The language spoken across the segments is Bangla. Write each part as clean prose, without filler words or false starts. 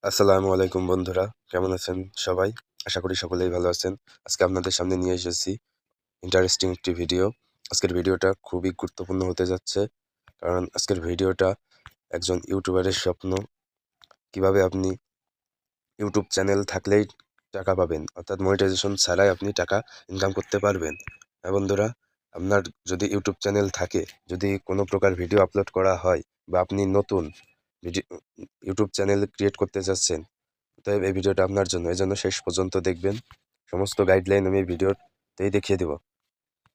আসসালামু আলাইকুম বন্ধুরা, কেমন আছেন সবাই? আশা করি সকলেই ভালো আছেন। আজকে আপনাদের সামনে নিয়ে এসেছি ইন্টারেস্টিং একটি ভিডিও। আজকের ভিডিওটা খুবই গুরুত্বপূর্ণ হতে যাচ্ছে, কারণ আজকের ভিডিওটা একজন ইউটিউবারের স্বপ্ন। কিভাবে আপনি ইউটিউব চ্যানেল থাকলেই টাকা পাবেন, অর্থাৎ মনিটাইজেশন ছাড়াই আপনি টাকা ইনকাম করতে পারবেন। হ্যাঁ বন্ধুরা, আপনার যদি ইউটিউব চ্যানেল থাকে, যদি কোনো প্রকার ভিডিও আপলোড করা হয় বা আপনি নতুন ভিডিও ইউটিউব চ্যানেল ক্রিয়েট করতে যাচ্ছেন, অতএব এই ভিডিওটা আপনার জন্য। এই জন্য শেষ পর্যন্ত দেখবেন। সমস্ত গাইডলাইন আমি এই ভিডিওতেই দেখিয়ে দেব।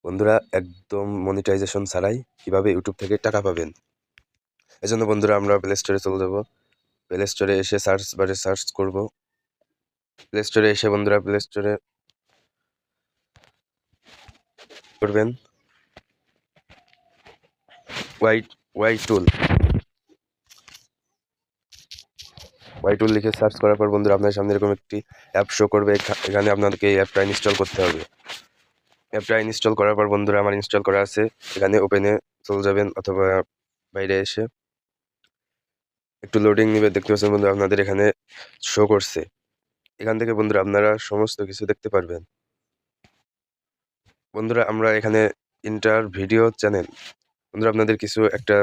বন্ধুরা, একদম মনিটাইজেশন ছাড়াই কিভাবে ইউটিউব থেকে টাকা পাবেন। এই জন্য বন্ধুরা আমরা প্লে স্টোরে চলে যাব। প্লে স্টোরে এসে সার্চ বারে সার্চ করব। প্লে স্টোরে এসে বন্ধুরা প্লে স্টোরে করবেন ওয়াই টুল লিখে সার্চ করার পর বন্ধুরা আপনার সামনে এরকম একটি অ্যাপ শো করবে। এখানে আপনাদেরকে এই অ্যাপটা ইনস্টল করতে হবে। অ্যাপটা ইনস্টল করার পর বন্ধুরা আমার ইনস্টল করা আছে, এখানে ওপেনে চলে যাবেন অথবা বাইরে এসে একটু লোডিং নেবে। দেখতে পাচ্ছেন বন্ধুরা আপনাদের এখানে শো করছে। এখান থেকে বন্ধুরা আপনারা সমস্ত কিছু দেখতে পারবেন। বন্ধুরা আমরা এখানে ইন্টার ভিডিও চ্যানেল, বন্ধুরা আপনাদের কিছু একটা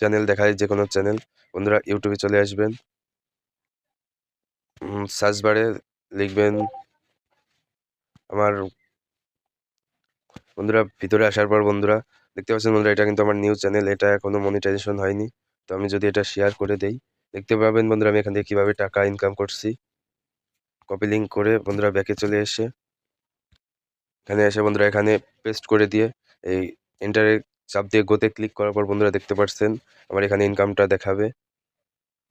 চ্যানেল দেখায়, যে কোনো চ্যানেল। বন্ধুরা ইউটিউবে চলে আসবেন, সার্চ বারে লিখবেন আমার। বন্ধুরা ভিতরে আসার পর বন্ধুরা দেখতে পাচ্ছেন বন্ধুরা এটা কিন্তু আমার নিউজ চ্যানেল, এটা এখনো মনিটাইজেশন হয়নি। তো আমি যদি এটা শেয়ার করে দেই, দেখতে পাবেন বন্ধুরা আমি এখান থেকে কিভাবে টাকা ইনকাম করছি। কপি লিঙ্ক করে বন্ধুরা ব্যাকে চলে এসে এখানে এসে বন্ধুরা এখানে পেস্ট করে দিয়ে এই এন্টারে চাপ দিয়ে গোতে ক্লিক করার পর বন্ধুরা দেখতে পাচ্ছেন আমার এখানে ইনকামটা দেখাবে।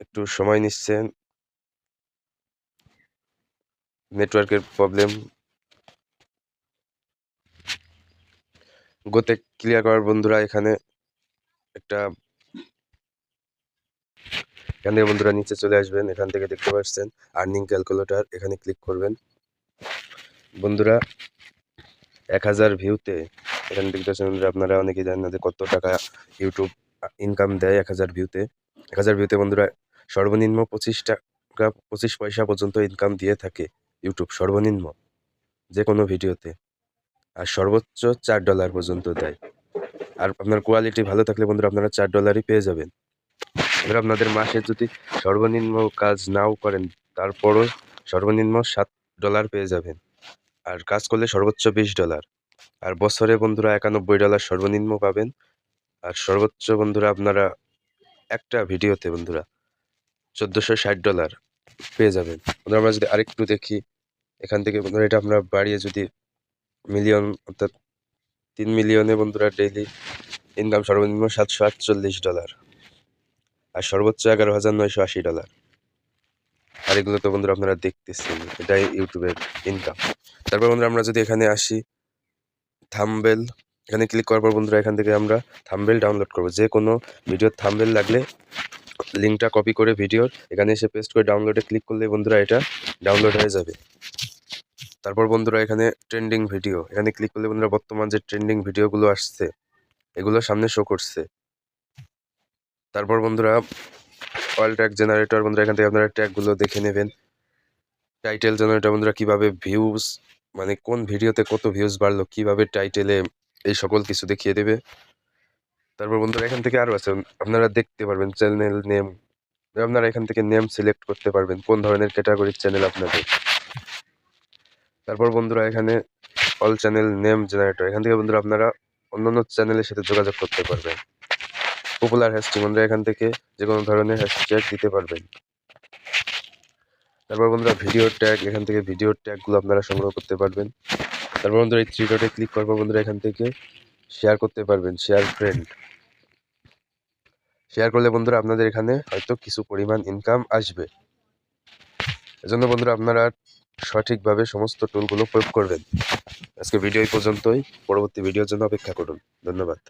একটু সময় নিচ্ছে, নেটওয়ার্কের প্রবলেম। গোতে ক্লিয়ার করার বন্ধুরা এখানে একটা এখান থেকে বন্ধুরা নিচে চলে আসবেন। এখান থেকে দেখতে পাচ্ছেন আর্নিং ক্যালকুলেটর, এখানে ক্লিক করবেন। বন্ধুরা 1000 ভিউতে এখানে দেখতে পাচ্ছেন বন্ধুরা, আপনারা অনেকেই জানেন না যে কত টাকা ইউটিউব ইনকাম দেয় 1000 ভিউতে। 1000 ভিউতে বন্ধুরা সর্বনিম্ন 25 টাকা 25 পয়সা পর্যন্ত ইনকাম দিয়ে থাকে ইউটিউব, সর্বনিম্ন যে কোনো ভিডিওতে। আর সর্বোচ্চ $4 পর্যন্ত দেয়। আর আপনার কোয়ালিটি ভালো থাকলে বন্ধুরা আপনারা $4 পেয়ে যাবেন। এবার আপনাদের মাসে যদি সর্বনিম্ন কাজ নাও করেন, তারপরও সর্বনিম্ন $7 পেয়ে যাবেন। আর কাজ করলে সর্বোচ্চ $20। আর বছরে বন্ধুরা $91 সর্বনিম্ন পাবেন। আর সর্বোচ্চ বন্ধুরা আপনারা একটা ভিডিওতে বন্ধুরা $1460 পেয়ে যাবেন। বন্ধুরা আমরা যদি আরেকটু দেখি, এখান থেকে বন্ধুরা এটা আমরা বাড়িয়ে যদি মিলিয়ন, অর্থাৎ 3 মিলিয়নে বন্ধুরা ডেইলি ইনকাম সর্বনিম্ন $748 আর সর্বোচ্চ $11,980। আর এগুলো তো বন্ধুরা আপনারা দেখতেছেন, এটাই ইউটিউবের ইনকাম। তারপর বন্ধুরা আমরা যদি এখানে আসি থাম্বনেল, এখানে ক্লিক করার পর বন্ধুরা এখান থেকে আমরা থাম্বনেল ডাউনলোড করব। যে কোনো ভিডিওর থাম্বনেল লাগলে লিঙ্কটা কপি করে ভিডিওর এখানে এসে পেস্ট করে ডাউনলোডে ক্লিক করলে বন্ধুরা এটা ডাউনলোড হয়ে যাবে। তারপর বন্ধুরা এখানে ট্রেন্ডিং ভিডিও, এখানে ক্লিক করলে বন্ধুরা বর্তমান যে ট্রেন্ডিং ভিডিওগুলো আসছে এগুলো সামনে শো করছে। তারপর বন্ধুরা অল ট্যাগ জেনারেটর, বন্ধুরা এখান থেকে আপনারা ট্যাগগুলো দেখে নেবেন। টাইটেল জেনারেটর বন্ধুরা কিভাবে ভিউজ, মানে কোন ভিডিওতে কত ভিউজ বাড়লো, কিভাবে টাইটেলে, এই সকল কিছু দেখিয়ে দেবে। তারপর বন্ধুরা এখান থেকে আরও আছে, আপনারা দেখতে পারবেন চ্যানেল নেম। আপনারা এখান থেকে নেম সিলেক্ট করতে পারবেন কোন ধরনের ক্যাটাগরির চ্যানেল আপনাদের। তারপর বন্ধুরা এখানে অল চ্যানেল নেম জেনারেটর, এখান থেকে বন্ধুরা আপনারা অন্যান্য চ্যানেলের সাথে যোগাযোগ করতে পারবেন। পপুলার হ্যাশট্যাগ, বন্ধুরা এখান থেকে যে কোনো ধরনের হ্যাশট্যাগ দিতে পারবেন। তারপর বন্ধুরা ভিডিও ট্যাগ, এখান থেকে ভিডিও ট্যাগগুলো আপনারা সংগ্রহ করতে পারবেন। তারপর বন্ধুরা এই 3 ডটে ক্লিক করার পর বন্ধুরা এখান থেকে শেয়ার করতে পারবেন, শেয়ার ফ্রেন্ড। শেয়ার করলে বন্ধুরা আপনাদের এখানে হয়তো কিছু পরিমাণ ইনকাম আসবে। এজন্য বন্ধুরা আপনারা সঠিকভাবে সমস্ত টুলগুলো প্রয়োগ করবেন। আজকে ভিডিও এই পর্যন্তই, পরবর্তী ভিডিওর জন্য অপেক্ষা করুন। ধন্যবাদ।